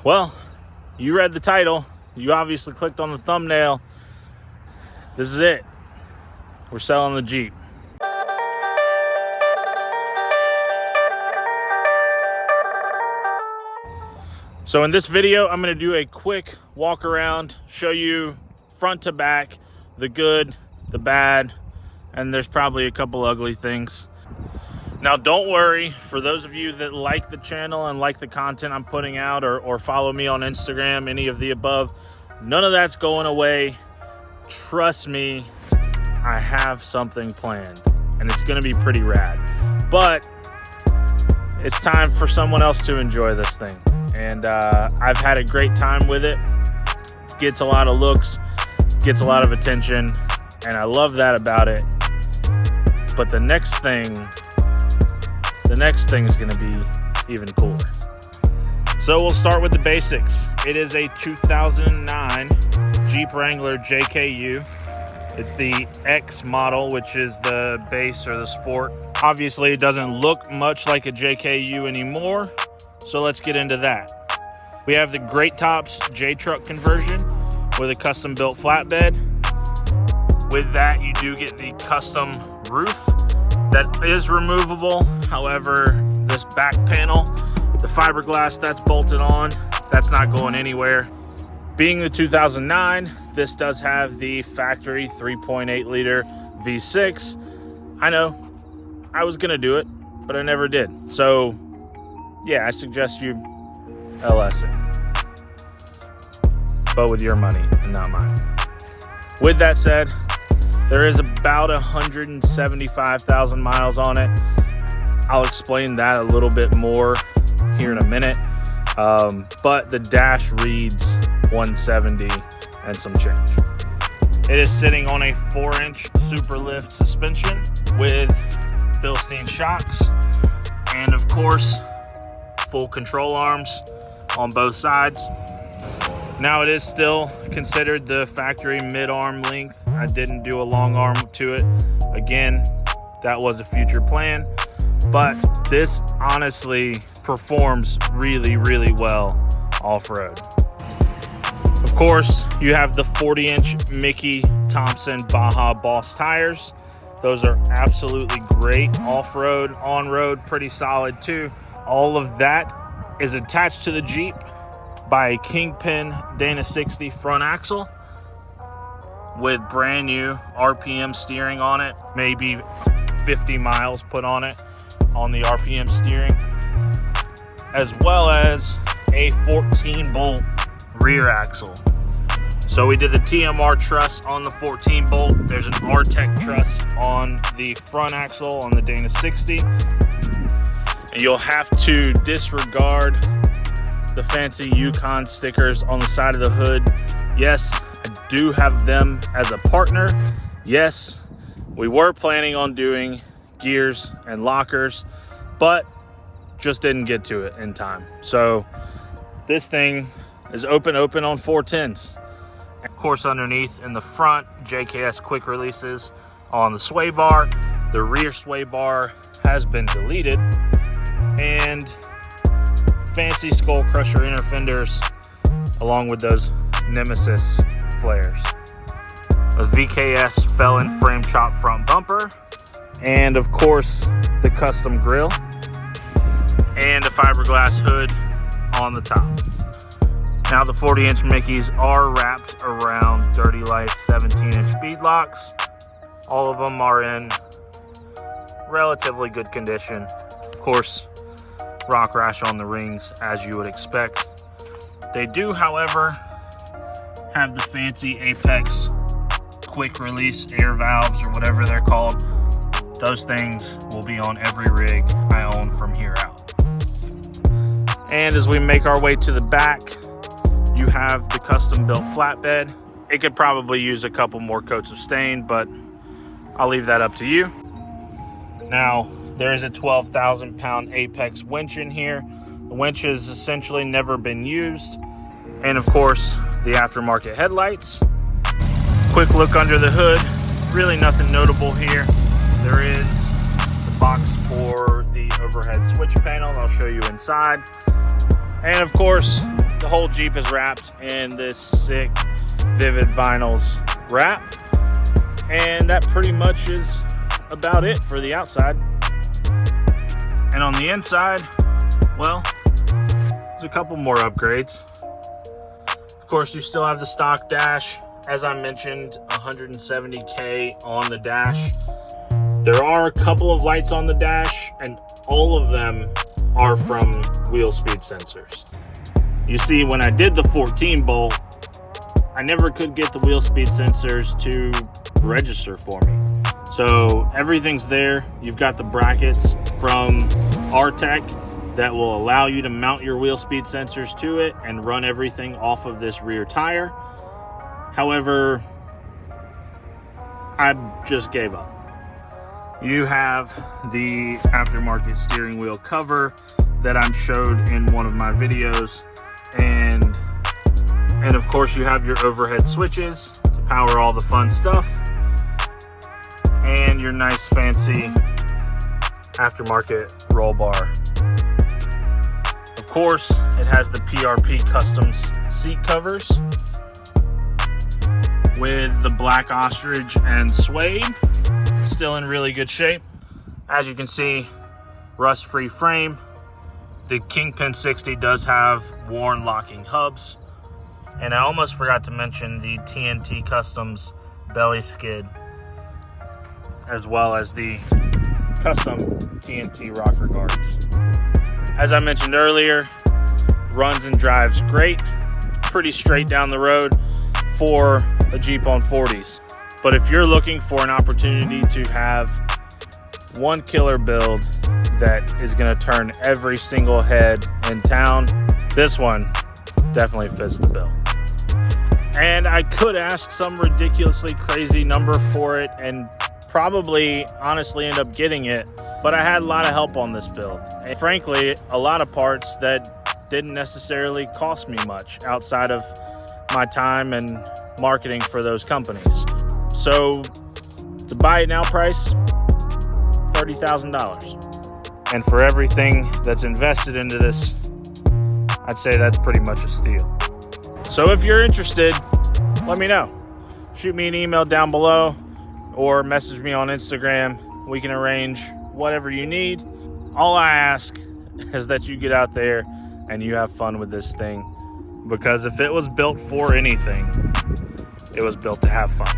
Well, you read the title. You obviously clicked on the thumbnail. This is it. We're selling the Jeep. So in this video, I'm going to do a quick walk around, show you front to back, the good, the bad, and there's probably a couple ugly things. Now, don't worry, for those of you that like the channel and like the content I'm putting out, or follow me on Instagram, any of the above, none of that's going away. Trust me, I have something planned, and it's going to be pretty rad. But it's time for someone else to enjoy this thing. And I've had a great time with it. It gets a lot of looks, gets a lot of attention, and I love that about it. But the next thing is going to be even cooler. So we'll start with the basics. It is a 2009 Jeep Wrangler JKU. It's the X model, which is the base or the sport. Obviously, it doesn't look much like a JKU anymore, so let's get into that. We have the Great Tops J-Truck conversion with a custom-built flatbed. With that, you do get the custom roof that is removable. However, this back panel, the fiberglass that's bolted on, that's not going anywhere. Being the 2009, this does have the factory 3.8 liter V6. I know, I was gonna do it, but I never did. So yeah, I suggest you LS it, but with your money and not mine. With that said, there is about 175,000 miles on it. I'll explain that a little bit more here in a minute. But the dash reads 170 and some change. It is sitting on a 4-inch Superlift suspension with Bilstein shocks. And of course, full control arms on both sides. Now, it is still considered the factory mid-arm length. I didn't do a long arm to it. Again, that was a future plan, but this honestly performs really, really well off-road. Of course, you have the 40-inch Mickey Thompson Baja Boss tires. Those are absolutely great off-road, on-road, pretty solid too. All of that is attached to the Jeep by a Kingpin Dana 60 front axle with brand new RPM steering on it, maybe 50 miles put on it on the RPM steering, as well as a 14-bolt rear axle. So we did the TMR truss on the 14-bolt. There's an R-Tech truss on the front axle on the Dana 60. And you'll have to disregard the fancy Yukon stickers on the side of the hood. Yes, I do have them as a partner. Yes, we were planning on doing gears and lockers, but just didn't get to it in time. So this thing is open on 410s. Of course, underneath in the front, JKS quick releases on the sway bar. The rear sway bar has been deleted, and fancy skull crusher inner fenders along with those Nemesis flares. A VKS Felon frame chop front bumper, and of course the custom grille and a fiberglass hood on the top. Now, the 40-inch Mickeys are wrapped around Dirty Life 17-inch bead locks. All of them are in relatively good condition. Of course, rock rash on the rings, as you would expect. They do, however, have the fancy Apex quick release air valves, or whatever they're called. Those things will be on every rig I own from here out. And as we make our way to the back, you have the custom built flatbed. It could probably use a couple more coats of stain, but I'll leave that up to you. Now, there is a 12,000 pound Apex winch in here. The winch has essentially never been used. And of course, the aftermarket headlights. Quick look under the hood. Really nothing notable here. There is the box for the overhead switch panel. I'll show you inside. And of course, the whole Jeep is wrapped in this sick Vivid Vinyls wrap. And that pretty much is about it for the outside. And on the inside, well, there's a couple more upgrades. Of course, you still have the stock dash. As I mentioned, 170K on the dash. There are a couple of lights on the dash, and all of them are from wheel speed sensors. You see, when I did the 14 bolt, I never could get the wheel speed sensors to register for me. So everything's there. You've got the brackets from Artec that will allow you to mount your wheel speed sensors to it and run everything off of this rear tire. However, I just gave up. You have the aftermarket steering wheel cover that I showed in one of my videos. And of course you have your overhead switches to power all the fun stuff. And your nice fancy aftermarket roll bar. Of course, it has the PRP Customs seat covers with the black ostrich and suede, still in really good shape. As you can see, rust-free frame. The Kingpin 60 does have worn locking hubs. And I almost forgot to mention the TNT Customs belly skid, as well as the custom TNT rocker guards. As I mentioned earlier, runs and drives great. Pretty straight down the road for a Jeep on 40s. But if you're looking for an opportunity to have one killer build that is going to turn every single head in town, this one definitely fits the bill. And I could ask some ridiculously crazy number for it and probably honestly end up getting it, but I had a lot of help on this build. And frankly, a lot of parts that didn't necessarily cost me much outside of my time and marketing for those companies. So the buy it now price, $30,000. And for everything that's invested into this, I'd say that's pretty much a steal. So if you're interested, let me know. Shoot me an email down below or message me on Instagram. We can arrange whatever you need. All I ask is that you get out there and you have fun with this thing, because if it was built for anything, it was built to have fun.